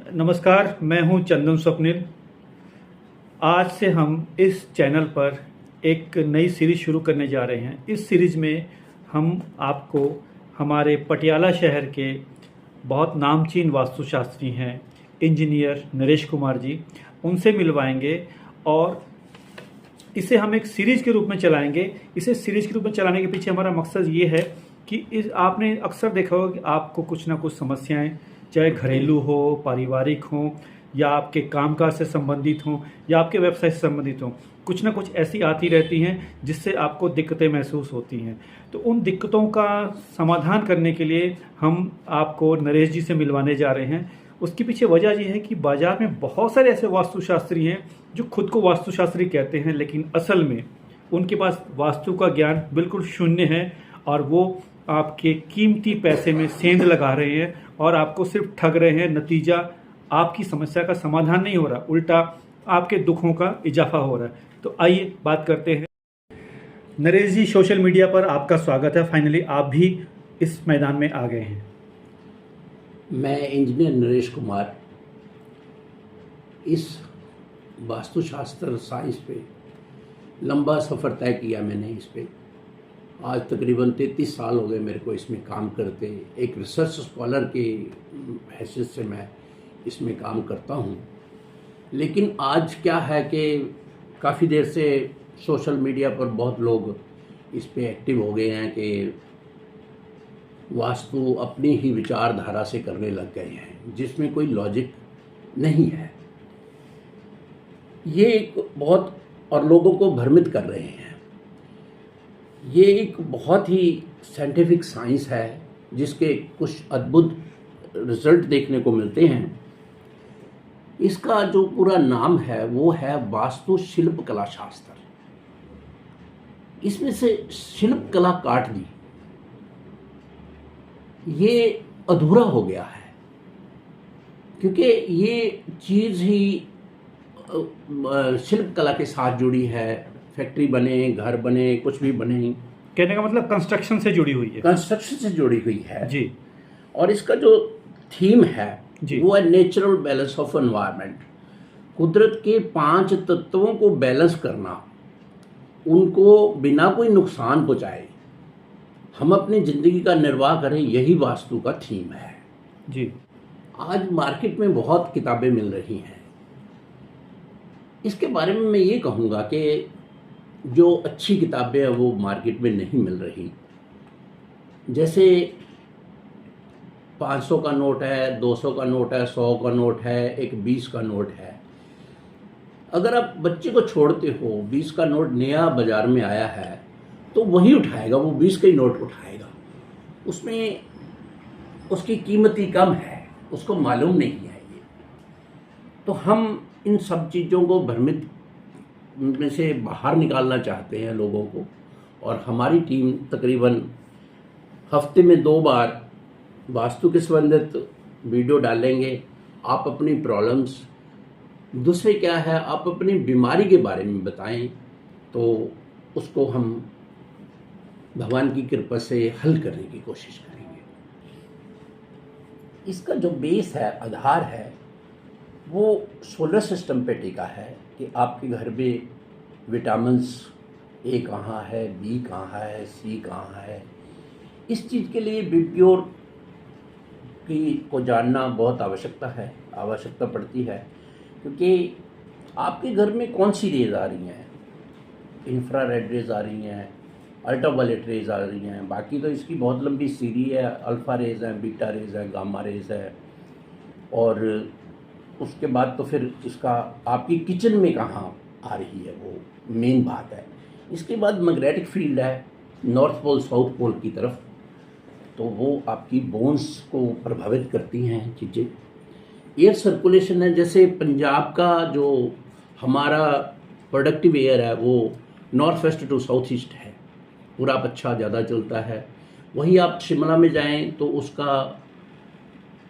नमस्कार, मैं हूं चंदन स्वप्निल। आज से हम इस चैनल पर एक नई सीरीज शुरू करने जा रहे हैं। इस सीरीज में हम आपको हमारे पटियाला शहर के बहुत नामचीन वास्तुशास्त्री हैं, इंजीनियर नरेश कुमार जी, उनसे मिलवाएंगे और इसे हम एक सीरीज के रूप में चलाएंगे। इसे सीरीज के रूप में चलाने के पीछे हमारा मकसद ये है कि इस आपने अक्सर देखा होगा कि आपको कुछ ना कुछ समस्याएं, चाहे घरेलू हो, पारिवारिक हो, या आपके कामकाज से संबंधित हों, या आपके व्यवसाय से संबंधित हों, कुछ ना कुछ ऐसी आती रहती हैं जिससे आपको दिक्कतें महसूस होती हैं। तो उन दिक्कतों का समाधान करने के लिए हम आपको नरेश जी से मिलवाने जा रहे हैं। उसके पीछे वजह यह है कि बाजार में बहुत सारे ऐसे वास्तुशास्त्री हैं जो खुद को वास्तुशास्त्री कहते हैं, लेकिन असल में उनके पास वास्तु का ज्ञान बिल्कुल शून्य है और वो आपके कीमती पैसे में सेंध लगा रहे हैं और आपको सिर्फ ठग रहे हैं। नतीजा आपकी समस्या का समाधान नहीं हो रहा, उल्टा आपके दुखों का इजाफा हो रहा है। तो आइए बात करते हैं। नरेश जी, सोशल मीडिया पर आपका स्वागत है। फाइनली आप भी इस मैदान में आ गए हैं। मैं इंजीनियर नरेश कुमार इस वास्तुशास्त्र साइंस पे लंबा सफ़र तय किया मैंने। इस पे आज तकरीबन 33 साल हो गए मेरे को इसमें काम करते। एक रिसर्च स्कॉलर की हैसियत से मैं इसमें काम करता हूँ। लेकिन आज क्या है कि काफ़ी देर से सोशल मीडिया पर बहुत लोग इस पे एक्टिव हो गए हैं कि वास्तु अपनी ही विचारधारा से करने लग गए हैं, जिसमें कोई लॉजिक नहीं है। ये एक बहुत और लोगों को भ्रमित कर रहे हैं। ये एक बहुत ही साइंटिफिक साइंस है जिसके कुछ अद्भुत रिजल्ट देखने को मिलते हैं। इसका जो पूरा नाम है वो है वास्तु शिल्प कला शास्त्र। इसमें से शिल्प कला काट दी, ये अधूरा हो गया है, क्योंकि ये चीज़ ही शिल्प कला के साथ जुड़ी है। फैक्ट्री बने, घर बने, कुछ भी बने, कहने का मतलब कंस्ट्रक्शन से जुड़ी हुई है। कंस्ट्रक्शन से जुड़ी हुई है जी। और इसका जो थीम है जी। वो है नेचुरल बैलेंस ऑफ एनवायरनमेंट। कुदरत के 5 तत्वों को बैलेंस करना, उनको बिना कोई नुकसान पहुँचाए हम अपनी ज़िंदगी का निर्वाह करें, यही वास्तु का थीम है। जी। आज मार्केट में बहुत किताबें मिल रही हैं। इसके बारे में मैं ये कहूँगा कि जो अच्छी किताबें हैं वो मार्केट में नहीं मिल रही। जैसे 500 का नोट है, 200 का नोट है, 100 का नोट है, एक 20 का नोट है। अगर आप बच्चे को छोड़ते हो, 20 का नोट नया बाज़ार में आया है तो वही उठाएगा, वो 20 का ही नोट उठाएगा। उसमें उसकी कीमत ही कम है, उसको मालूम नहीं है ये। तो हम इन सब चीज़ों को भ्रमित में से बाहर निकालना चाहते हैं लोगों को, और हमारी टीम तकरीबन हफ्ते में 2 बार वास्तु के संबंधित वीडियो डालेंगे। आप अपनी प्रॉब्लम्स, दूसरे क्या है, आप अपनी बीमारी के बारे में बताएं तो उसको हम भगवान की कृपा से हल करने की कोशिश करेंगे। इसका जो बेस है, आधार है, वो सोलर सिस्टम पे टिका है कि आपके घर में विटामिन्स ए कहाँ है, बी कहाँ है, सी कहाँ है। इस चीज़ के लिए बिब्योर को जानना बहुत आवश्यकता पड़ती है, क्योंकि आपके घर में कौन सी रेज आ रही हैं। इंफ्रारेड रेज आ रही हैं, अल्ट्रावायलेट रेज आ रही हैं, बाकी तो इसकी बहुत लंबी सीरी है। अल्फ़ा रेज है, बीटा रेज है, गामा रेज है, और उसके बाद तो फिर इसका आपकी किचन में कहाँ आ रही है वो मेन बात है। इसके बाद मैग्नेटिक फील्ड है नॉर्थ पोल साउथ पोल की तरफ, तो वो आपकी बोन्स को प्रभावित करती हैं चीज़ें। एयर सर्कुलेशन है, जैसे पंजाब का जो हमारा प्रोडक्टिव एयर है वो north west to south east है, पूरा अच्छा ज़्यादा चलता है। वही आप शिमला में जाएं तो उसका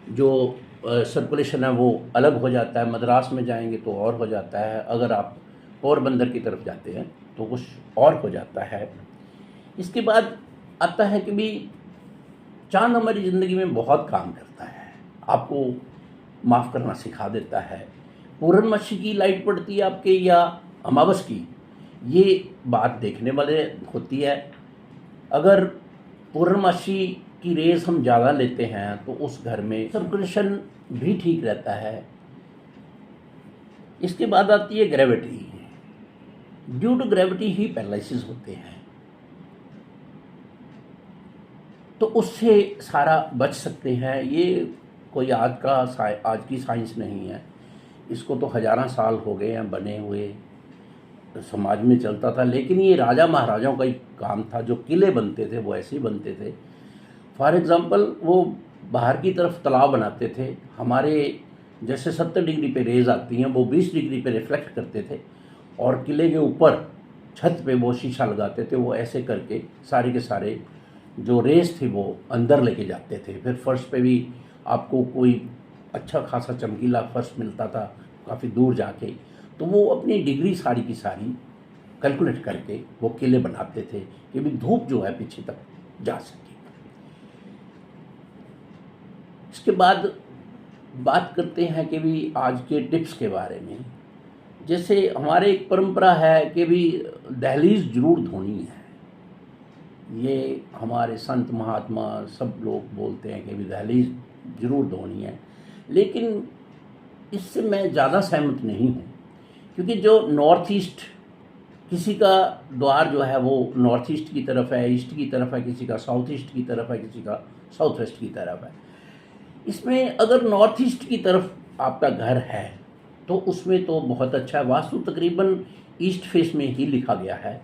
जो सर्कुलेशन है वो अलग हो जाता है। मद्रास में जाएंगे तो और हो जाता है। अगर आप पोरबंदर की तरफ जाते हैं तो कुछ और हो जाता है। इसके बाद आता है कि भी चांद हमारी ज़िंदगी में बहुत काम करता है। आपको माफ़ करना सिखा देता है। पूर्णमासी की लाइट पड़ती है आपके या अमावस की, ये बात देखने वाले होती है। अगर पूर्णमासी की रेस हम ज़्यादा लेते हैं तो उस घर में सर्कुलेशन भी ठीक रहता है। इसके बाद आती है ग्रेविटी। ड्यू टू ग्रेविटी ही पैरालिसिस होते हैं, तो उससे सारा बच सकते हैं। ये कोई आज की साइंस नहीं है, इसको तो हज़ारों साल हो गए हैं बने हुए, समाज में चलता था। लेकिन ये राजा महाराजाओं का ही काम था। जो किले बनते थे वो ऐसे ही बनते थे। फॉर एग्ज़ाम्पल वो बाहर की तरफ तालाब बनाते थे। हमारे जैसे 70 डिग्री पे रेज आती हैं वो 20 डिग्री पे रिफ्लेक्ट करते थे, और किले के ऊपर छत पे वो शीशा लगाते थे। वो ऐसे करके सारे के सारे जो रेस थे वो अंदर लेके जाते थे। फिर फर्श पे भी आपको कोई अच्छा खासा चमकीला फर्श मिलता था काफ़ी दूर जाके। तो वो अपनी डिग्री सारी की सारी कैलकुलेट करके वो किले बनाते थे कि भी धूप जो है पीछे तक जा सके। इसके बाद बात करते हैं कि भी आज के टिप्स के बारे में। जैसे हमारे एक परंपरा है कि भी दहलीज जरूर धोनी है। ये हमारे संत महात्मा सब लोग बोलते हैं कि भी दहलीज जरूर धोनी है, लेकिन इससे मैं ज़्यादा सहमत नहीं हूँ। क्योंकि जो नॉर्थ ईस्ट, किसी का द्वार जो है वो नॉर्थ ईस्ट की तरफ है, ईस्ट की तरफ है, किसी का साउथ ईस्ट की तरफ है, किसी का साउथ वेस्ट की तरफ है। इसमें अगर नॉर्थ ईस्ट की तरफ आपका घर है तो उसमें तो बहुत अच्छा है। वास्तु तकरीबन ईस्ट फेस में ही लिखा गया है।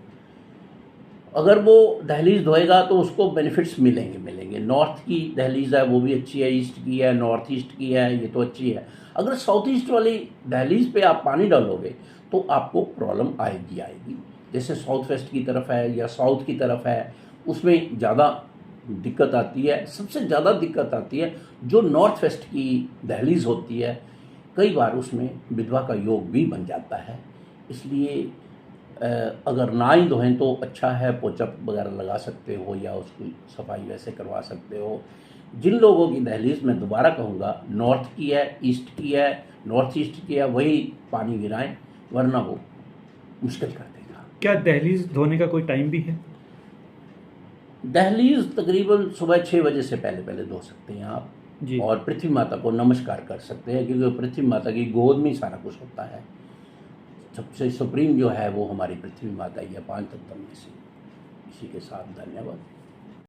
अगर वो दहलीज धोएगा तो उसको बेनिफिट्स मिलेंगे। नॉर्थ की दहलीज है वो भी अच्छी है, ईस्ट की है, नॉर्थ ईस्ट की है, ये तो अच्छी है। अगर साउथ ईस्ट वाली दहलीज पे आप पानी डालोगे तो आपको प्रॉब्लम आएगी। जैसे साउथ वेस्ट की तरफ है या साउथ की तरफ है, उसमें ज़्यादा दिक्कत आती है। सबसे ज़्यादा दिक्कत आती है जो नॉर्थ वेस्ट की दहलीज होती है, कई बार उसमें विधवा का योग भी बन जाता है। इसलिए अगर ना ही धोएं तो अच्छा है, पोचा वगैरह लगा सकते हो या उसकी सफाई वैसे करवा सकते हो। जिन लोगों की दहलीज, मैं दोबारा कहूँगा, नॉर्थ की है, ईस्ट की है, नॉर्थ ईस्ट की है, वही पानी गिराएं, वरना वो मुश्किल कर देगा। क्या दहलीज धोने का कोई टाइम भी है? दहलीज तकरीबन सुबह 6 बजे से पहले धो सकते हैं आप जी। और पृथ्वी माता को नमस्कार कर सकते हैं, क्योंकि पृथ्वी माता की गोद में ही सारा कुछ होता है। सबसे सुप्रीम जो है वो हमारी पृथ्वी माता ही है 5 तत्वों में से। इसी के साथ धन्यवाद।